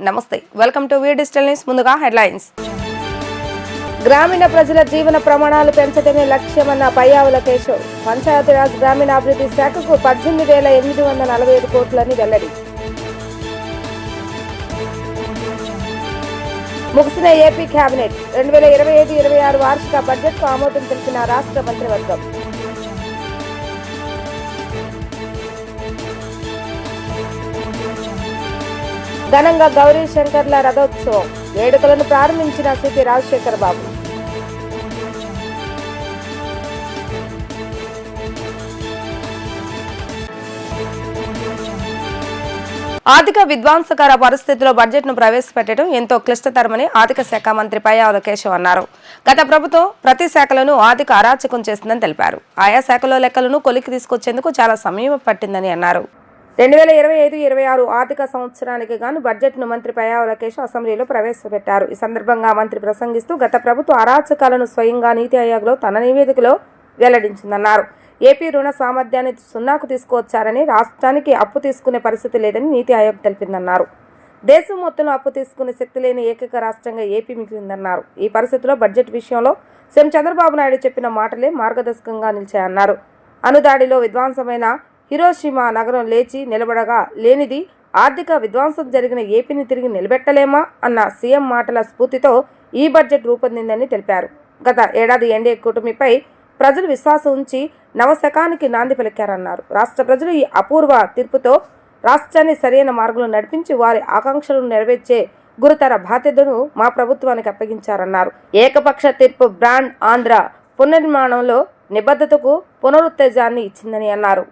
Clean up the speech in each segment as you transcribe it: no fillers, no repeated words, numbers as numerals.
నమస్తే, welcome to V digital news. ముందుగా headlines. గ్రామీణ ప్రజల జీవన ప్రమాణాలు పెంచడమే లక్ష్యమన్న పయ్యావుల కేశవ్. పంచాయతీరాజ్ గ్రామీణాభివృద్ధి శాఖకు 18,845 కోట్లని వెల్లడి. ముగిసిన ఏపీ కేబినెట్ 2025-26 వార్షిక బడ్జెట్కు ఆమోదం తెలిపిన రాష్ట్ర మంత్రివర్గం. ఘనంగా గౌరీ శంకర్ల రథోత్సవం వేడుకలను ప్రారంభించిన సిపి రాజశేఖర్ బాబు. ఆర్థిక విధ్వంసకర పరిస్థితుల్లో బడ్జెట్ను ప్రవేశపెట్టడం ఎంతో క్లిష్టతరమని ఆర్థిక శాఖ మంత్రి పయ్యావుల కేశవ్ అన్నారు. గత ప్రభుత్వం ప్రతి శాఖలను ఆర్థిక అరాచకం చేసిందని తెలిపారు. ఆయా శాఖలో లెక్కలను కొలికి తీసుకొచ్చేందుకు చాలా సమయం పట్టిందని అన్నారు. 2025-26 ఆర్థిక సంవత్సరానికి గాను బడ్జెట్ను మంత్రి పయ్యావుల కేశవ్ అసెంబ్లీలో ప్రవేశపెట్టారు. ఈ సందర్భంగా మంత్రి ప్రసంగిస్తూ గత ప్రభుత్వ అరాచకాలను స్వయంగా నీతి ఆయోగ్లో తన నివేదికలో వెల్లడించిందన్నారు. ఏపీ రుణ సామర్థ్యాన్ని 0కు తీసుకువచ్చారని, రాష్ట్రానికి అప్పు తీసుకునే పరిస్థితి లేదని నీతి ఆయోగ్ తెలిపిందన్నారు. దేశం మొత్తంలో అప్పు తీసుకునే శక్తి లేని ఏకైక రాష్ట్రంగా ఏపీ మిగిలిందన్నారు. ఈ పరిస్థితిలో బడ్జెట్ విషయంలో సీఎం చంద్రబాబు నాయుడు చెప్పిన మాటలే మార్గదర్శకంగా నిలిచాయన్నారు. అనుదాడిలో విధ్వంసమైన హిరోషిమా నగరం లేచి నిలబడగా లేనిది ఆర్థిక విధ్వంసం జరిగిన ఏపీని తిరిగి నిలబెట్టలేమా అన్న సీఎం మాటల స్ఫూర్తితో ఈ బడ్జెట్ రూపొందిందని తెలిపారు. గత ఏడాది ఎన్డీఏ కూటమిపై ప్రజలు విశ్వాసం ఉంచి నవశకానికి నాంది పలికారన్నారు. రాష్ట్ర ప్రజలు ఈ అపూర్వ తీర్పుతో రాష్ట్రాన్ని సరైన మార్గంలో నడిపించి వారి ఆకాంక్షలను నెరవేర్చే గురుతర బాధ్యతను మా ప్రభుత్వానికి అప్పగించారన్నారు. ఏకపక్ష తీర్పు బ్రాండ్ ఆంధ్ర పునర్నిర్మాణంలో నిబద్ధతకు పునరుత్తేజాన్ని ఇచ్చిందని అన్నారు.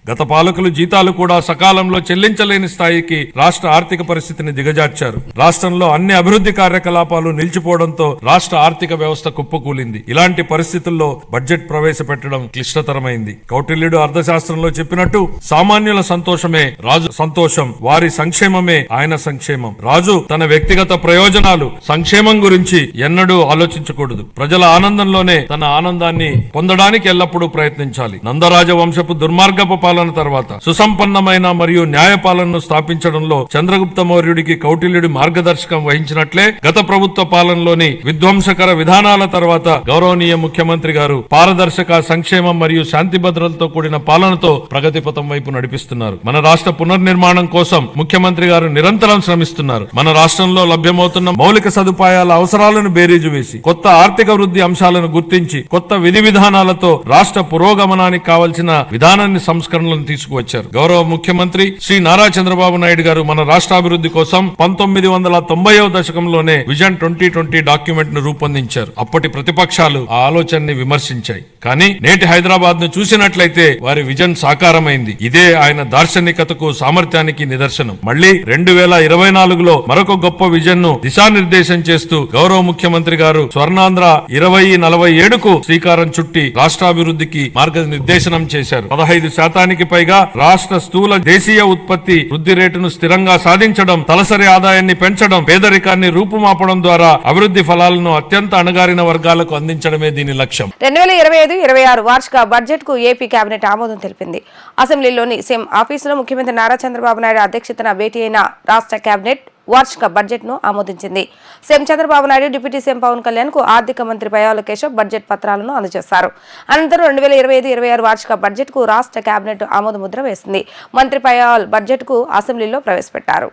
గత పాలకులు జీతాలు కూడా సకాలంలో చెల్లించలేని స్థాయికి రాష్ట్ర ఆర్థిక పరిస్థితిని దిగజార్చారు. రాష్ట్రంలో అన్ని అభివృద్ధి కార్యకలాపాలు నిలిచిపోవడంతో రాష్ట్ర ఆర్థిక వ్యవస్థ కుప్పకూలింది. ఇలాంటి పరిస్థితుల్లో బడ్జెట్ ప్రవేశపెట్టడం క్లిష్టతరమైంది. కౌటిల్యుడు అర్థశాస్త్రంలో చెప్పినట్టు సామాన్యుల సంతోషమే రాజు సంతోషం, వారి సంక్షేమమే ఆయన సంక్షేమం. రాజు తన వ్యక్తిగత ప్రయోజనాలు, సంక్షేమం గురించి ఎన్నడూ ఆలోచించకూడదు. ప్రజల ఆనందంలోనే తన ఆనందాన్ని పొందడానికి ఎల్లప్పుడూ ప్రయత్నించాలి. నందరాజ వంశపు దుర్మార్గపు పాలన తర్వాత సుసంపన్నమైన మరియు న్యాయపాలనను స్థాపించడంలో చంద్రగుప్త మౌర్యుడికి కౌటిల్యుడి మార్గదర్శకం వహించినట్లే గత ప్రభుత్వ పాలనలోని విధ్వంసకర విధానాల తర్వాత గౌరవనీయ ముఖ్యమంత్రి గారు పారదర్శక, సంక్షేమం మరియు శాంతి భద్రతలతో కూడిన పాలనతో ప్రగతి పథం వైపు నడిపిస్తున్నారు. మన రాష్ట్ర పునర్నిర్మాణం కోసం ముఖ్యమంత్రి గారు నిరంతరం శ్రమిస్తున్నారు. మన రాష్ట్రంలో లభ్యమవుతున్న మౌలిక సదుపాయాల అవసరాలను బేరీజు వేసి కొత్త ఆర్థిక వృద్ధి అంశాలను గుర్తించి కొత్త విధి విధానాలతో రాష్ట్ర పురోగమనానికి కావలసిన విధానాన్ని సంస్కరణలను తీసుకువచ్చారు. గౌరవ ముఖ్యమంత్రి శ్రీ నారా చంద్రబాబు నాయుడు గారు మన రాష్ట్రాభివృద్ధి కోసం 1990వ దశకంలోనే విజన్ 2020 డాక్యుమెంట్ ను రూపొందించారు. అప్పటి ప్రతిపక్షాలు ఆ ఆలోచనని విమర్శించాయి. కానీ నేటి హైదరాబాద్ ను చూసినట్లయితే వారి విజన్ సాకారమైంది. ఇదే ఆయన దార్శనికతకు, సామర్థ్యానికి నిదర్శనం. మళ్లీ 2024లో మరొక గొప్ప విజన్ ను దిశానిర్దేశం చేస్తూ గౌరవ ముఖ్యమంత్రి గారు స్వర్ణాంధ్ర 2047కు శ్రీకారం చుట్టి రాష్ట్రాభివృద్ధికి మార్గనిర్దేశనం చేశారు. 15% పైగా రాష్ట్ర స్థూల దేశీయ ఉత్పత్తి వృద్ధి రేటును స్థిరంగా సాధించడం, తలసరి ఆదాయాన్ని పెంచడం, పేదరికాన్ని రూపుమాపడం ద్వారా అభివృద్ధి ఫలాలను అత్యంత అణగారిన వర్గాలకు అందించడమే దీని లక్ష్యం. 2025-26 వార్షిక బడ్జెట్ కు ఏపీ కేబినెట్ ఆమోదం తెలిపింది. అసెంబ్లీలోని సీఎం ఆఫీసులో ముఖ్యమంత్రి నారా చంద్రబాబు నాయుడు అధ్యక్షతన భేటీ అయిన రాష్ట్ర కేబినెట్ వార్షిక బడ్జెట్ ను ఆమోదించింది. CM Chandrababu Naidu deputy CM Pawan Kalyan కు ఆర్థిక మంత్రి పయ్యావుల కేశవ్ బడ్జెట్ పత్రాలను అందజేశారు. అనంతరం 2025-26 వార్షిక బడ్జెట్ కు రాష్ట్ర కేబినెట్ ఆమోద ముద్ర వేసింది. మంత్రి పయ్యావుల్ బడ్జెట్ కు అసెంబ్లీలో ప్రవేశపెట్టారు.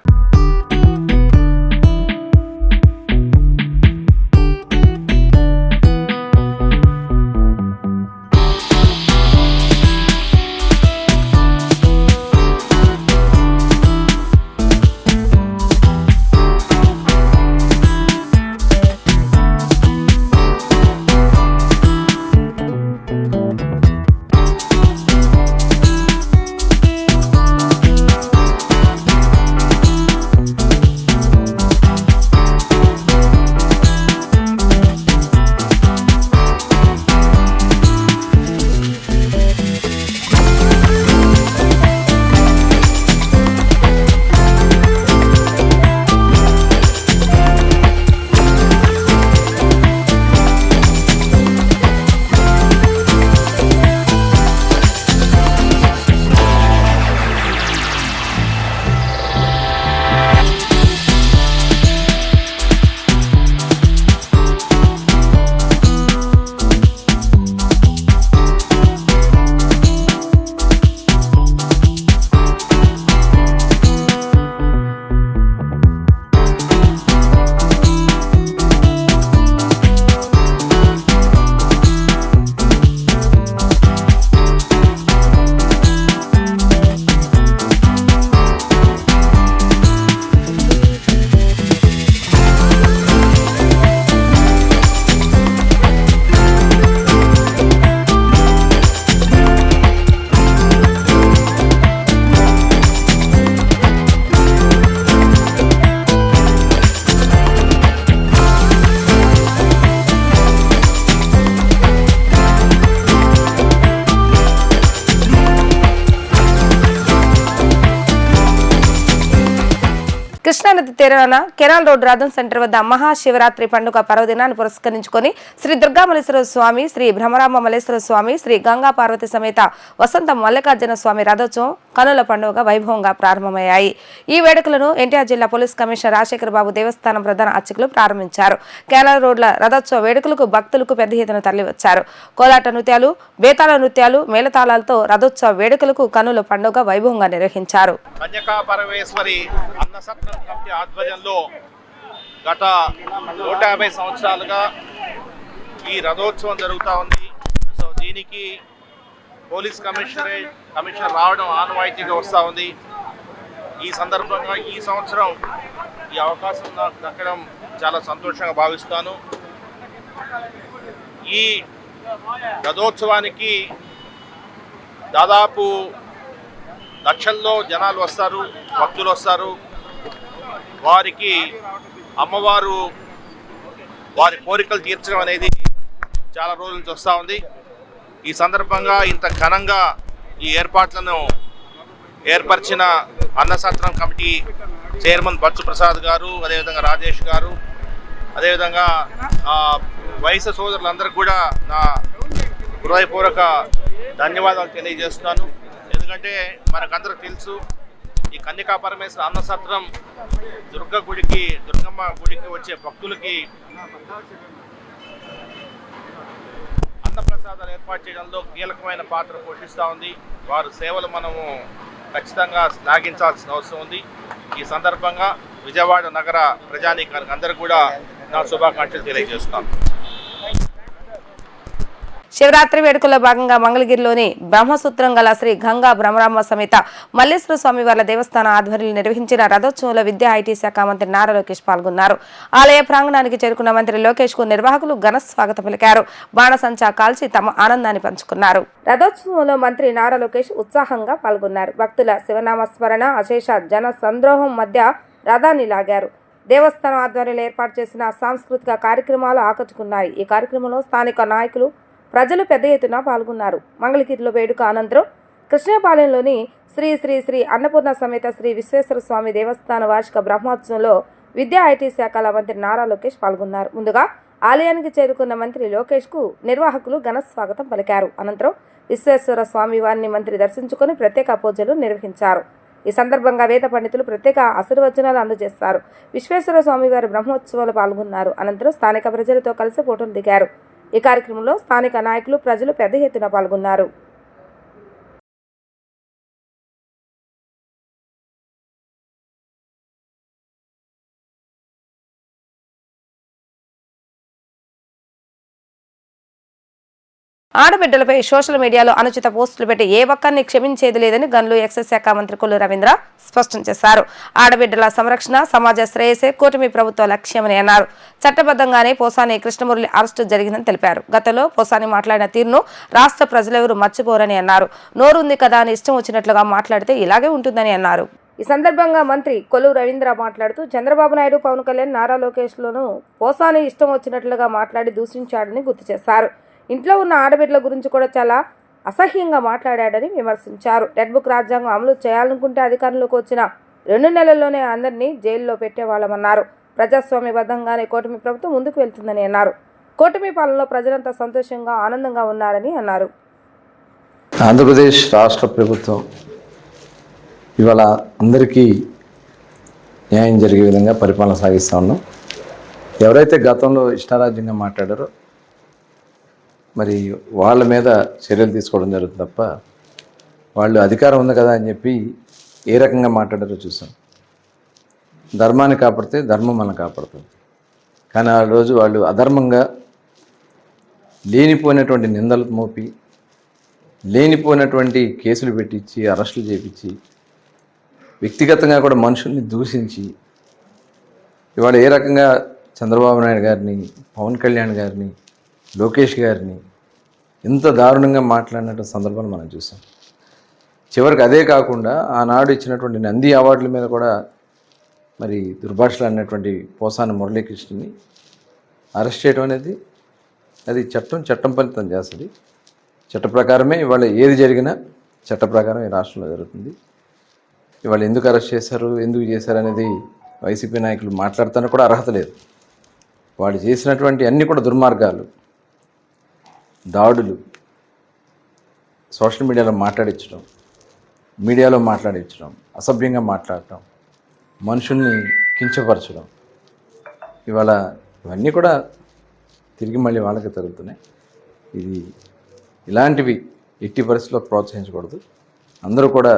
కృష్ణానది తీరాన కెనాల్ రోడ్ రథం సెంటర్ వద్ద మహాశివరాత్రి పండుగ పర్వదినాన్ని పురస్కరించుకొని శ్రీ దుర్గామల్లేశ్వర స్వామి, శ్రీ భ్రమరాంబ మల్లేశ్వర స్వామి, శ్రీ గంగా పార్వతి సమేత వసంత మల్లికార్జున స్వామి రథోత్సవం కనుల పండుగ వైభవంగా ప్రారంభమయ్యాయి. ఈ వేడుకలను ఎన్టీఆర్ జిల్లా పోలీస్ కమిషనర్ రాజశేఖర బాబు దేవస్థానం ప్రధాన అర్చకులు ప్రారంభించారు. కెనాల్ రోడ్ల రథోత్సవ వేడుకలకు భక్తులకు పెద్ద ఎత్తున తరలివచ్చారు. కోలాట నృత్యాలు, బేతాళ నృత్యాలు, మేళతాళాలతో రథోత్సవ వేడుకలకు కనుల పండుగ వైభవంగా నిర్వహించారు. కన్యకాపరమేశ్వరి అన్నసత్రం కమిటీ ఆధ్వర్యంలో గత 150 సంవత్సరాలుగా ఈ రథోత్సవం జరుగుతూ ఉంది. సో దీనికి పోలీస్ కమిషనర్ రావడం ఆనవాయితీగా వస్తూ ఉంది. ఈ సందర్భంగా ఈ సంవత్సరం ఈ అవకాశం నాకు దక్కడం చాలా సంతోషంగా భావిస్తాను. ఈ రథోత్సవానికి దాదాపు లక్షల్లో జనాలు వస్తారు, భక్తులు వస్తారు. వారికి అమ్మవారు వారి కోరికలు తీర్చడం అనేది చాలా రోజుల నుంచి వస్తూ ఉంది. ఈ సందర్భంగా ఇంత ఘనంగా ఈ ఏర్పాట్లను ఏర్పరిచిన అన్నసత్రం కమిటీ చైర్మన్ బచ్చు ప్రసాద్ గారు, అదేవిధంగా రాజేష్ గారు, అదేవిధంగా వయసు సోదరులందరికీ కూడా నా హృదయపూర్వక ధన్యవాదాలు తెలియజేస్తున్నాను. ఎందుకంటే మనకందరికి తెలుసు, ఈ కన్యకా పరమేశ్వర అన్నసత్రం దుర్గమ్మ గుడికి వచ్చే భక్తులకి అన్నప్రసాదాలు ఏర్పాటు చేయడంలో కీలకమైన పాత్ర పోషిస్తూ ఉంది. వారి సేవలు మనము ఖచ్చితంగా శ్లాఘించాల్సిన అవసరం ఉంది. ఈ సందర్భంగా విజయవాడ నగర ప్రజానీకానికి అందరూ కూడా నా శుభాకాంక్షలు తెలియజేస్తున్నాను. శివరాత్రి వేడుకల్లో భాగంగా మంగళగిరిలోని బ్రహ్మసూత్రం గల శ్రీ గంగా భ్రమరాంబ సమేత మల్లేశ్వర స్వామి వార్ల దేవస్థాన ఆధ్వర్యంలో నిర్వహించిన రథోత్సవంలో విద్యా ఐటీ శాఖ మంత్రి నారా లోకేష్ పాల్గొన్నారు. ఆలయ ప్రాంగణానికి చేరుకున్న మంత్రి లోకేష్ కు నిర్వాహకులు ఘన స్వాగతం పలికారు. బాణసంచా కాల్చి తమ ఆనందాన్ని పంచుకున్నారు. రథోత్సవంలో మంత్రి నారా లోకేష్ ఉత్సాహంగా పాల్గొన్నారు. భక్తుల శివనామస్మరణ, అశేష జన సంద్రోహం మధ్య రథాన్ని లాగారు. దేవస్థానం ఆధ్వర్యంలో ఏర్పాటు చేసిన సాంస్కృతిక కార్యక్రమాలు ఆకట్టుకున్నాయి. ఈ కార్యక్రమంలో స్థానిక నాయకులు, ప్రజలు పెద్ద ఎత్తున పాల్గొన్నారు. మంగళగిరిలో వేడుక అనంతరం కృష్ణపాలెంలోని శ్రీ శ్రీ శ్రీ అన్నపూర్ణ సమేత శ్రీ విశ్వేశ్వర స్వామి దేవస్థాన వార్షిక బ్రహ్మోత్సవంలో విద్యా ఐటీ శాఖల మంత్రి నారా లోకేష్ పాల్గొన్నారు. ముందుగా ఆలయానికి చేరుకున్న మంత్రి లోకేష్ కు నిర్వాహకులు ఘన స్వాగతం పలికారు. అనంతరం విశ్వేశ్వర స్వామి వారిని మంత్రి దర్శించుకుని ప్రత్యేక పూజలు నిర్వహించారు. ఈ సందర్భంగా వేద పండితులు ప్రత్యేక ఆశీర్వచనాలు అందజేస్తారు. విశ్వేశ్వర స్వామి వారి బ్రహ్మోత్సవంలో పాల్గొన్నారు. అనంతరం స్థానిక ప్రజలతో కలిసి ఫోటోలు దిగారు. ఈ కార్యక్రమంలో స్థానిక నాయకులు, ప్రజలు పెద్ద ఎత్తున పాల్గొన్నారు. ఆడబిడ్డలపై సోషల్ మీడియాలో అనుచిత పోస్టులు పెట్టి ఏ ఒక్కరిని క్షమించేది లేదని గనులు ఎక్సైజ్ శాఖ మంత్రి కొల్లు రవీంద్ర స్పష్టం చేశారు. ఆడబిడ్డల సంరక్షణ, సమాజ శ్రేయసే కూటమి ప్రభుత్వ లక్ష్యమని అన్నారు. చట్టబద్ధంగానే పోసాని కృష్ణమురళి అరెస్టు జరిగిందని తెలిపారు. గతంలో పోసాని మాట్లాడిన తీరును రాష్ట్ర ప్రజలెవరూ మర్చిపోరని అన్నారు. నోరుంది కదా అని ఇష్టం వచ్చినట్లుగా మాట్లాడితే ఇలాగే ఉంటుందని అన్నారు. ఈ సందర్భంగా మంత్రి కొల్లు రవీంద్ర మాట్లాడుతూ చంద్రబాబు నాయుడు, పవన్ కళ్యాణ్, నారా లోకేష్లను పోసాని ఇష్టం వచ్చినట్లుగా మాట్లాడి దూషించాడని గుర్తు చేశారు. ఇంట్లో ఉన్న ఆడబిడ్డల గురించి కూడా చాలా అసహ్యంగా మాట్లాడాడని విమర్శించారు. రెడ్ బుక్ రాజ్యాంగం అమలు చేయాలనుకుంటే అధికారంలోకి వచ్చిన 2 నెలల్లోనే అందరినీ జైల్లో పెట్టేవాళ్ళమన్నారు. ప్రజాస్వామ్యబద్ధంగానే కూటమి ప్రభుత్వం ముందుకు వెళ్తుందని అన్నారు. కూటమి పాలనలో ప్రజలంతా సంతోషంగా, ఆనందంగా ఉన్నారని అన్నారు. ఆంధ్రప్రదేశ్ రాష్ట్ర ప్రభుత్వం ఇవాళ అందరికీ న్యాయం జరిగే విధంగా పరిపాలన సాగిస్తూ ఉన్నాం. ఎవరైతే గతంలో ఇష్టారాజ్యంగా మాట్లాడారో మరి వాళ్ళ మీద చర్యలు తీసుకోవడం జరుగుతుంది తప్ప వాళ్ళు అధికారం ఉంది కదా అని చెప్పి ఏ రకంగా మాట్లాడారో చూసాం. ధర్మాన్ని కాపాడితే ధర్మం మనం కాపాడుతుంది. కానీ ఆ రోజు వాళ్ళు అధర్మంగా లేనిపోయినటువంటి నిందలు మోపి, లేనిపోయినటువంటి కేసులు పెట్టించి, అరెస్టులు చేపించి, వ్యక్తిగతంగా కూడా మనుషుల్ని దూషించి ఇవాళ ఏ రకంగా చంద్రబాబు నాయుడు గారిని, పవన్ కళ్యాణ్ గారిని, లోకేష్ గారిని ఇంత దారుణంగా మాట్లాడినటువంటి సందర్భాన్ని మనం చూసాం. చివరికి అదే కాకుండా ఆనాడు ఇచ్చినటువంటి నంది అవార్డుల మీద కూడా మరి దుర్భాషలు అన్నటువంటి పోసాని మురళీకృష్ణని అరెస్ట్ చేయడం అనేది అది చట్టం ఫలితం చేస్తుంది. చట్ట ప్రకారమే ఇవాళ ఏది జరిగినా చట్ట ప్రకారం ఈ రాష్ట్రంలో జరుగుతుంది. ఇవాళ ఎందుకు అరెస్ట్ చేశారు, ఎందుకు చేశారు అనేది వైసీపీ నాయకులు మాట్లాడటానికి కూడా అర్హత లేదు. వాళ్ళు చేసినటువంటి అన్నీ కూడా దుర్మార్గాలు, దాడులు, సోషల్ మీడియాలో మాట్లాడించడం, అసభ్యంగా మాట్లాడటం, మనుషుల్ని కించపరచడం, ఇవన్నీ కూడా తిరిగి మళ్ళీ వాళ్ళకి తగులుతున్నాయి. ఇలాంటివి ఎట్టి పరిస్థితుల్లో ప్రోత్సహించకూడదు. అందరూ కూడా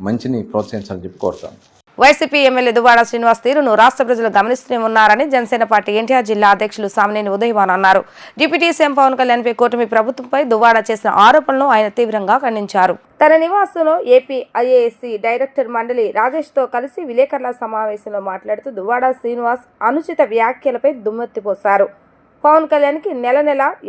మంచిని ప్రోత్సహించాలని చెప్పి కోరుతాను. వైసీపీ ఎమ్మెల్యే దువ్వాడ శ్రీనివాస్ తీరును రాష్ట్ర ప్రజలు గమనిస్తూనే ఉన్నారని జనసేన పార్టీ ఎన్టీఆర్ జిల్లా అధ్యక్షులు సామినేని ఉదయభాన్ అన్నారు. డిప్యూటీ సీఎం పవన్ కళ్యాణ్పై కూటమి ప్రభుత్వంపై దువ్వాడ చేసిన ఆరోపణలను ఆయన తీవ్రంగా ఖండించారు. తన నివాసంలో ఏపీ ఐఏఎస్సీ డైరెక్టర్ మండలి రాజేష్తో కలిసి విలేకరుల సమావేశంలో మాట్లాడుతూ దువ్వాడ శ్రీనివాస్ అనుచిత వ్యాఖ్యలపై దుమ్మెత్తిపోశారు. పవన్ కళ్యాణ్కి నెల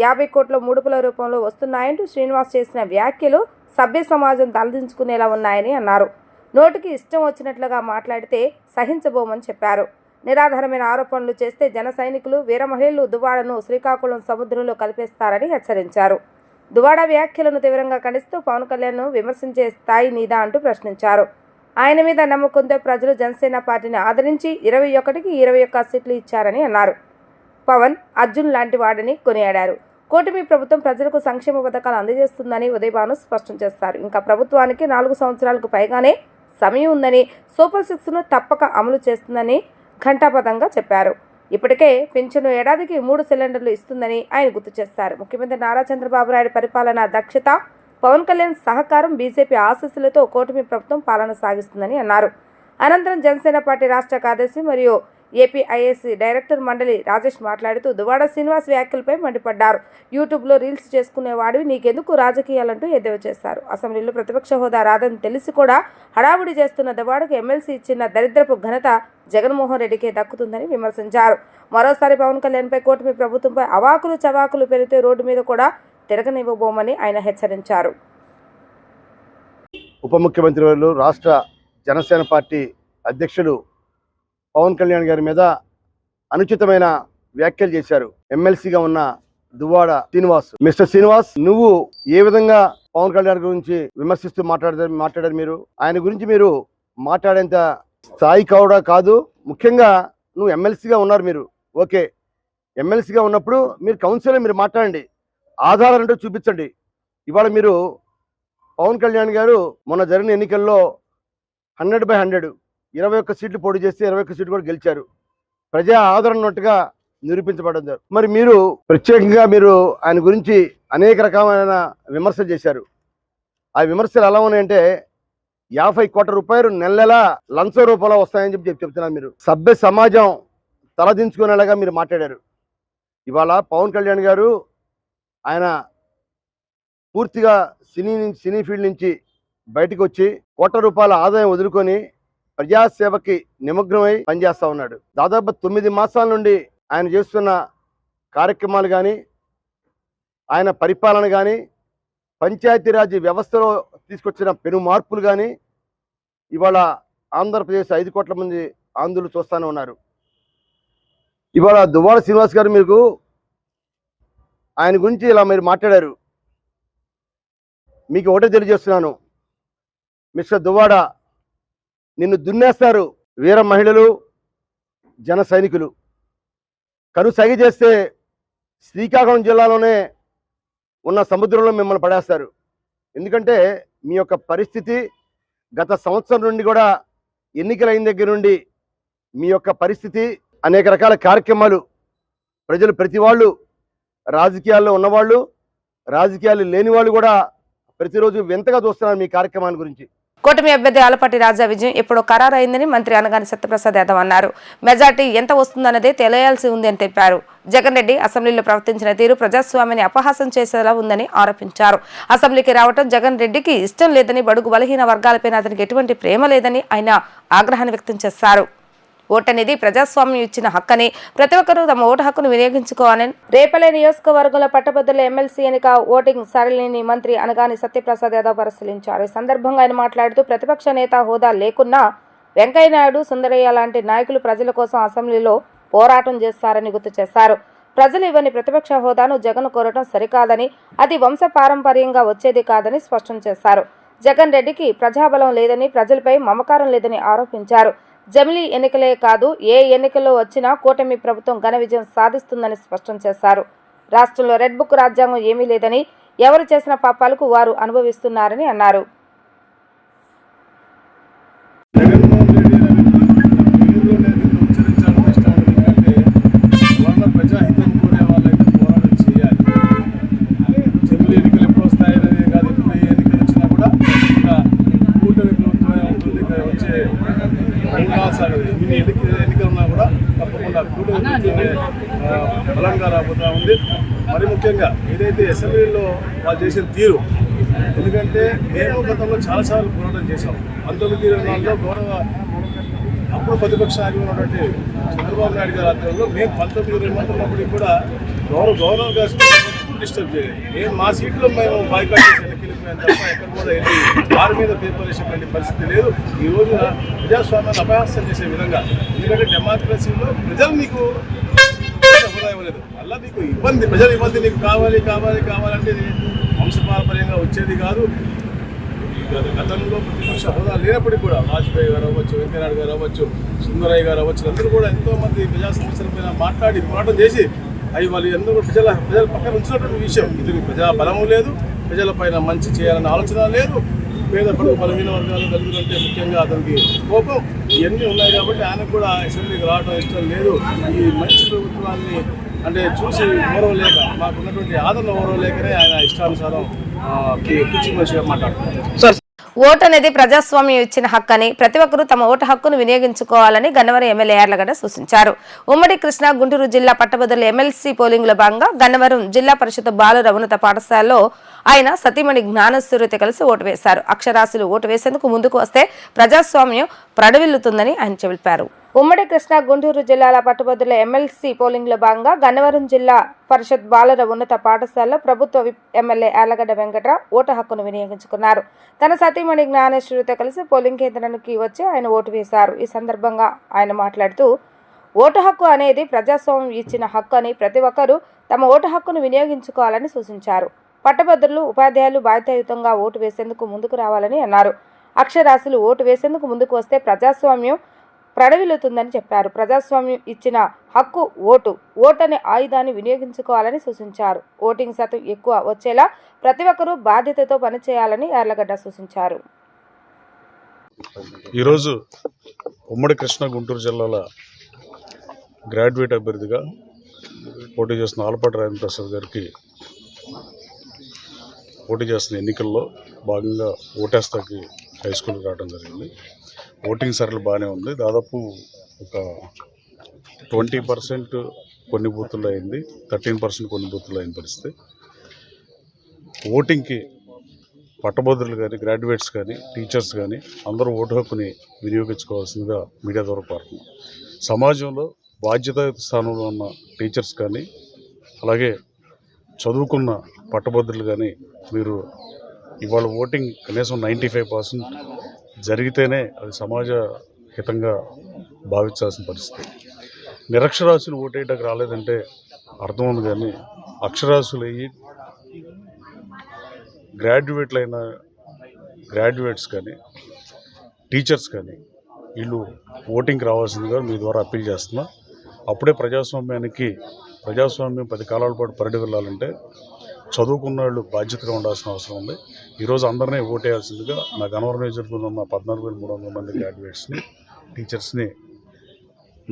50 కోట్ల ముడుపుల రూపంలో వస్తున్నాయంటూ శ్రీనివాస్ చేసిన వ్యాఖ్యలు సభ్య సమాజం తలదించుకునేలా ఉన్నాయని అన్నారు. నోటికి ఇష్టం వచ్చినట్లుగా మాట్లాడితే సహించబోమని చెప్పారు. నిరాధారమైన ఆరోపణలు చేస్తే జన సైనికులు, వీర మహిళలు దువ్వాడను శ్రీకాకుళం సముద్రంలో కలిపేస్తారని హెచ్చరించారు. దువ్వాడ వ్యాఖ్యలను తీవ్రంగా ఖండిస్తూ పవన్ కళ్యాణ్ను విమర్శించే స్థాయి నీదా అంటూ ప్రశ్నించారు. ఆయన మీద నమ్మకంతో ప్రజలు జనసేన పార్టీని ఆదరించి 21కి 21 సీట్లు ఇచ్చారని అన్నారు. పవన్ అర్జున్ లాంటి వాడని కొనియాడారు. కూటమి ప్రభుత్వం ప్రజలకు సంక్షేమ పథకాలు అందజేస్తుందని ఉదయభాను స్పష్టం చేస్తారు. ఇంకా ప్రభుత్వానికి 4 సంవత్సరాలకు పైగానే సమయం ఉందని, సూపర్ 6ను తప్పక అమలు చేస్తుందని ఘంటాపథంగా చెప్పారు. ఇప్పటికే పింఛను ఏడాదికి 3 సిలిండర్లు ఇస్తుందని ఆయన గుర్తు చేస్తారు. ముఖ్యమంత్రి నారా చంద్రబాబు నాయుడు పరిపాలన దక్షత, పవన్ కళ్యాణ్ సహకారం, బీజేపీ ఆశీస్సులతో కూటమి ప్రభుత్వం పాలన సాగిస్తుందని అన్నారు. అనంతరం జనసేన పార్టీ రాష్ట్ర కార్యదర్శి మరియు ఏపీ ఐఏఎస్సీ డైరెక్టర్ మండలి రాజేష్ మాట్లాడుతూ దువ్వాడ శ్రీనివాస్ వ్యాఖ్యలపై మండిపడ్డారు. యూట్యూబ్లో రీల్స్ చేసుకునేవాడివి, నీకెందుకు రాజకీయాలంటూ ఎద్దేవా చేశారు. అసెంబ్లీలో ప్రతిపక్ష హోదా రాదని తెలిసి కూడా హడావుడి చేస్తున్న దువ్వాడకు ఎమ్మెల్సీ ఇచ్చిన దరిద్రపు ఘనత జగన్మోహన్ రెడ్డికే దక్కుతుందని విమర్శించారు. మరోసారి పవన్ కళ్యాణ్పై కూటమి ప్రభుత్వంపై అవాకులు చవాకులు పెరిగితే రోడ్డు మీద కూడా తిరగనివ్వబోమని ఆయన హెచ్చరించారు. ఉప ముఖ్యమంత్రి వర్యులు రాష్ట్ర జనసేన పార్టీ అధ్యక్షులు పవన్ కళ్యాణ్ గారి మీద అనుచితమైన వ్యాఖ్యలు చేశారు. ఎమ్మెల్సీగా ఉన్న దువ్వాడ శ్రీనివాస్. మిస్టర్ శ్రీనివాస్, నువ్వు ఏ విధంగా పవన్ కళ్యాణ్ గురించి విమర్శిస్తూ మాట్లాడారు మీరు? ఆయన గురించి మీరు మాట్లాడేంత స్థాయి కూడా కాదు. ముఖ్యంగా నువ్వు ఎమ్మెల్సీగా ఉన్నారు. మీరు ఓకే, ఎమ్మెల్సీగా ఉన్నప్పుడు మీరు కౌన్సిల్లో మీరు మాట్లాడండి, ఆధారాలంటూ చూపించండి. ఇవాళ మీరు పవన్ కళ్యాణ్ గారు మొన్న జరిగిన ఎన్నికల్లో 100/100 21 సీట్లు పోటీ చేస్తే 21 సీట్లు కూడా గెలిచారు. ప్రజా ఆదరణ ఉన్నట్టుగా నిరూపించబడ్డారు. మరి మీరు ప్రత్యేకంగా ఆయన గురించి అనేక రకమైన విమర్శలు చేశారు. ఆ విమర్శలు ఎలా ఉన్నాయంటే 50 కోట్ల రూపాయలు నెల లంచం రూపంలో వస్తాయని చెప్తున్నారు. మీరు సభ్య సమాజం తలదించుకునేలాగా మీరు మాట్లాడారు. ఇవాళ పవన్ కళ్యాణ్ గారు ఆయన పూర్తిగా సినీ ఫీల్డ్ నుంచి బయటకు వచ్చి కోట్ల రూపాయల ఆదాయం వదులుకొని ప్రజాసేవకి నిమగ్నమై పనిచేస్తూ ఉన్నాడు. దాదాపు 9 మాసాల నుండి ఆయన చేస్తున్న కార్యక్రమాలు కానీ, ఆయన పరిపాలన కానీ, పంచాయతీరాజ్ వ్యవస్థలో తీసుకొచ్చిన పెను మార్పులు కానీ ఇవాళ ఆంధ్రప్రదేశ్ 5 కోట్ల మంది ఆంధ్రులు చూస్తూనే ఉన్నారు. ఇవాళ దువ్వాడ శ్రీనివాస్ గారు మీకు ఆయన గురించి ఇలా మీరు మాట్లాడారు. మీకు ఒకటే తెలియజేస్తున్నాను, మిస్టర్ దువ్వాడ, నిన్ను దున్నేస్తారు వీర మహిళలు, జన సైనికులు. కనుసైగ చేస్తే శ్రీకాకుళం జిల్లాలోనే ఉన్న సముద్రంలో మిమ్మల్ని పడేస్తారు. ఎందుకంటే మీ యొక్క పరిస్థితి గత సంవత్సరం నుండి కూడా, ఎన్నికలైన దగ్గర నుండి మీ యొక్క పరిస్థితి, అనేక రకాల కార్యక్రమాలు ప్రజలు, ప్రతి వాళ్ళు, రాజకీయాల్లో ఉన్నవాళ్ళు, రాజకీయాలు లేని వాళ్ళు కూడా ప్రతిరోజు వింతగా చూస్తున్నారు మీ కార్యక్రమాల గురించి. కూటమి అభ్యర్థి ఆలపాటి రాజా విజయం ఎప్పుడో ఖరారైందని మంత్రి అనగాని సత్యప్రసాద్ యాదవ్ అన్నారు. మెజార్టీ ఎంత వస్తుందన్నదే తెలియాల్సి ఉంది అని తెలిపారు. జగన్ రెడ్డి అసెంబ్లీలో ప్రవర్తించిన తీరు ప్రజాస్వామ్యాన్ని అపహాసం చేసేలా ఉందని ఆరోపించారు. అసెంబ్లీకి రావడం జగన్ రెడ్డికి ఇష్టం లేదని, బడుగు బలహీన వర్గాలపైన అతనికి ఎటువంటి ప్రేమ లేదని ఆయన ఆగ్రహాన్ని వ్యక్తం చేశారు. ఓటనేది ప్రజాస్వామ్యం ఇచ్చిన హక్కని, ప్రతి ఒక్కరూ తమ ఓటు హక్కును వినియోగించుకోవాలని రేపల్లె నియోజకవర్గంలో పట్టభద్రుల ఎమ్మెల్సీ ఎన్నిక ఓటింగ్ సరళిని మంత్రి అనగాని సత్యప్రసాద్ యాదవ్ పరిశీలించారు. ఈ సందర్భంగా ఆయన మాట్లాడుతూ ప్రతిపక్ష నేత హోదా లేకున్నా వెంకయ్యనాయుడు, సుందరయ్య లాంటి నాయకులు ప్రజల కోసం అసెంబ్లీలో పోరాటం చేస్తారని గుర్తు చేశారు. ప్రజలు ఇవన్నీ ప్రతిపక్ష హోదాను జగన్ కోరటం సరికాదని, అది వంశపారంపర్యంగా వచ్చేది కాదని స్పష్టం చేశారు. జగన్ రెడ్డికి ప్రజాబలం లేదని, ప్రజలపై మమకారం లేదని ఆరోపించారు. జమిలీ ఎన్నికలే కాదు ఏ ఎన్నికల్లో వచ్చినా కూటమి ప్రభుత్వం ఘన విజయం సాధిస్తుందని స్పష్టం చేశారు. రాష్ట్రంలో రెడ్ బుక్ రాజ్యాంగం ఏమీ లేదని, ఎవరు చేసిన పాపాలకు వారు అనుభవిస్తున్నారని అన్నారు. జగన్మోహన్ రెడ్డి ఉచ్చరించాలని ఇష్టం ఎందుకంటే వాళ్ళ ప్రజాహితం కోరే వాళ్ళైతే పోరాటం చేయాలి. జమిలీ ఎన్నికలు ఎప్పుడు వస్తాయనేది కాదు, ఎప్పుడు ఏ ఎన్నికలు వచ్చినా కూడా ఇంకా కూటమి ప్రభుత్వమే ఉంటుంది. వచ్చే సాగదు ఇన్ని ఎన్నికలు ఉన్నా కూడా తప్పకుండా కూటమి ప్రభుత్వమే బలంగా రాబోతూ ఉంది. మరి ముఖ్యంగా ఏదైతే అసెంబ్లీలో వాళ్ళు చేసిన తీరు, ఎందుకంటే మేము గతంలో చాలాసార్లు పోరాటం చేశాం. 1924లో గౌరవ అప్పుడు ప్రతిపక్ష నాయకులు ఉన్నటువంటి చంద్రబాబు నాయుడు గారి ఆధ్వర్యంలో మేము 1920 ఉన్నప్పటికీ కూడా గవర్నర్ గారు డిస్టర్బ్ చేయలేదు. మేము మా సీట్లో మేము బాయ్కాట్ చేసి వెళ్ళిపోయాం తప్ప ఎక్కడ కూడా వెళ్ళి వారి మీద పేపర్ వేసేటువంటి పరిస్థితి లేదు. ఈ రోజున ప్రజాస్వామ్యాన్ని అపహాస్యం చేసే విధంగా, ఎందుకంటే డెమోక్రసీలో ప్రజలు మీకు హోదా ఇవ్వలేదు, అలా మీకు ఇబ్బంది, ప్రజల ఇబ్బంది నీకు కావాలి కావాలి కావాలంటే వంశపారంపర్యంగా వచ్చేది కాదు. గతంలో ప్రతిపక్ష హోదా లేనప్పటికీ కూడా వాజ్పేయి గారు అవ్వచ్చు, వెంకయ్యనాయుడు గారు అవ్వచ్చు, సుందరయ్య గారు అవ్వచ్చు, అందరూ కూడా ఎంతోమంది ప్రజా సమస్యలపైన మాట్లాడి పోరాటం చేసి అవి వాళ్ళు ఎందుకు ప్రజల పక్కన ఉంచినటువంటి విషయం. ఇది ప్రజా బలము లేదు, ప్రజలపైన మంచి చేయాలన్న ఆలోచన లేదు. పేద పడుగు బలహీన వర్గాలు దళితులంటే ముఖ్యంగా అతనికి కోపం, ఇవన్నీ ఉన్నాయి కాబట్టి ఆయనకు కూడా అసెంబ్లీకి రావడం ఇష్టం లేదు. ఈ మంచి ప్రభుత్వాన్ని అంటే చూసి ఓరవలేక, మాకున్నటువంటి ఆదరణ ఓరవలేకనే ఆయన ఇష్టానుసారం పిచ్చి మనిషిగా మాట్లాడుతున్నారు. ఓటు అనేది ప్రజాస్వామ్యం ఇచ్చిన హక్కు అని, ప్రతి ఒక్కరూ తమ ఓటు హక్కును వినియోగించుకోవాలని గన్నవరం ఎమ్మెల్యే యార్లగడ్డ సూచించారు. ఉమ్మడి కృష్ణా గుంటూరు జిల్లా పట్టభద్రుల ఎమ్మెల్సీ పోలింగ్లో భాగంగా గన్నవరం జిల్లా పరిషత్ బాలుర ఉన్నత పాఠశాలలో ఆయన సతీమణి జ్ఞానస్వరూతి కలిసి ఓటు వేశారు. అక్షరాస్యులు ఓటు వేసేందుకు ముందుకు వస్తే ప్రజాస్వామ్యం ప్రడవిల్లుతుందని ఆయన తెలిపారు. ఉమ్మడి కృష్ణా గుంటూరు జిల్లాల పట్టభద్రుల ఎమ్మెల్సీ పోలింగ్లో భాగంగా గన్నవరం జిల్లా పరిషత్ బాలుర ఉన్నత పాఠశాలలో ప్రభుత్వ whip MLA Yarlagadda Venkatrao vote హక్కును వినియోగించుకున్నారు. తన సతీమణి జ్ఞానేశ్వరితో కలిసి పోలింగ్ కేంద్రానికి వచ్చి ఆయన ఓటు వేశారు. ఈ సందర్భంగా ఆయన మాట్లాడుతూ, ఓటు హక్కు అనేది ప్రజాస్వామ్యం ఇచ్చిన హక్కు అని, ప్రతి ఒక్కరూ తమ ఓటు హక్కును వినియోగించుకోవాలని సూచించారు. పట్టభద్రులు, ఉపాధ్యాయులు బాధ్యతాయుతంగా ఓటు వేసేందుకు ముందుకు రావాలని అన్నారు. అక్షరాస్యులు ఓటు వేసేందుకు ముందుకు వస్తే ప్రజాస్వామ్యం ప్రడవిల్లుతుందని చెప్పారు. ప్రజాస్వామ్యం ఇచ్చిన హక్కు ఓటు అనే ఆయుధాన్ని వినియోగించుకోవాలని సూచించారు. ఓటింగ్ శాతం ఎక్కువ వచ్చేలా ప్రతి ఒక్కరూ బాధ్యతతో పనిచేయాలని యార్లగడ్డ సూచించారు. ఈరోజు ఉమ్మడి కృష్ణా గుంటూరు జిల్లాల గ్రాడ్యుయేట్ అభ్యర్థిగా పోటీ చేస్తున్న ఆలపాటి రాజేంద్ర ప్రసాద్ గారికి పోటీ చేస్తున్న ఎన్నికల్లో భాగంగా ఓటేస్తాకి హై స్కూల్కి రావడం జరిగింది. ఓటింగ్ సరళి బాగానే ఉంది. దాదాపు ఒక 20% కొన్ని బూతుల్లో అయింది, 13% కొన్ని బూతుల్లో అయిన పరిస్థితి. ఓటింగ్కి పట్టభద్రులు కానీ, గ్రాడ్యుయేట్స్ కానీ, టీచర్స్ కానీ అందరూ ఓటు హక్కుని వినియోగించుకోవాల్సిందిగా మీడియా ద్వారా కోరుతున్నాం. సమాజంలో బాధ్యతాయుత స్థానంలో ఉన్న టీచర్స్ కానీ, అలాగే చదువుకున్న పట్టభద్రులు కానీ మీరు ఇవాళ ఓటింగ్ కనీసం 95% జరిగితేనే అది సమాజ హితంగా భావించాల్సిన పరిస్థితి. నిరక్షరాస్యులు ఓటేయడానికి రాలేదంటే అర్థం ఉంది, కానీ అక్షరాస్యులు అయ్యి గ్రాడ్యుయేట్స్ కానీ, టీచర్స్ కానీ వీళ్ళు ఓటింగ్కి రావాల్సిందిగా మీ ద్వారా అప్పీల్ చేస్తున్నా. అప్పుడే ప్రజాస్వామ్యం 10 కాలాల పాటు పరిడి వెళ్ళాలంటే చదువుకున్న వాళ్ళు బాధ్యతగా ఉండాల్సిన అవసరం ఉంది. ఈరోజు అందరినీ ఓటేయాల్సిందిగా నా గన్నవరం నియోజకవర్గంలో ఉన్న 14,300 మంది గ్రాడ్యుయేట్స్ని, టీచర్స్ని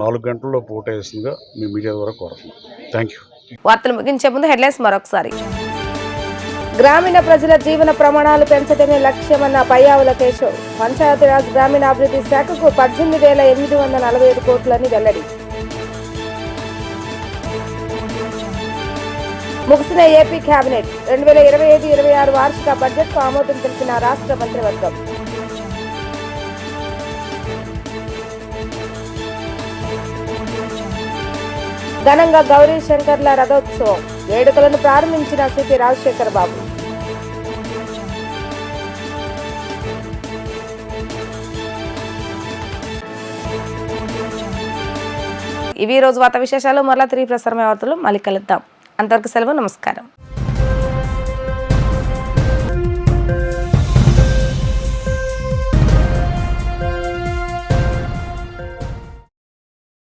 4 గంటల్లో ఓటేయాల్సిందిగా మీ మీడియా ద్వారా కోరుతున్నాం. Thank you. వార్తలు ముగించే ముందు హెడ్లైన్స్ మరొకసారి. గ్రామీణ ప్రజల జీవన ప్రమాణాలు పెంచడమే లక్ష్యమన్న పయ్యావుల కేశవ్. పంచాయతీరాజ్ గ్రామీణాభివృద్ధి శాఖకు 18,847 కోట్లని వెల్లడి. ముగిసిన ఏపీ కేబినెట్ 2025-26 వార్షిక బడ్జెట్కు ఆమోదం తెలిపిన రాష్ట్ర మంత్రివర్గం. ఘనంగా గౌరీ శంకర్ల రథోత్సవం వేడుకలను ప్రారంభించిన సిపి రాజశేఖర్ బాబు. ఇవి రోజు వార్తా విశేషాలు. మరలా తిరిగి ప్రసారమైన వార్తలు మళ్ళీ కలుద్దాం. అంతవరకు సెలవు. నమస్కారం.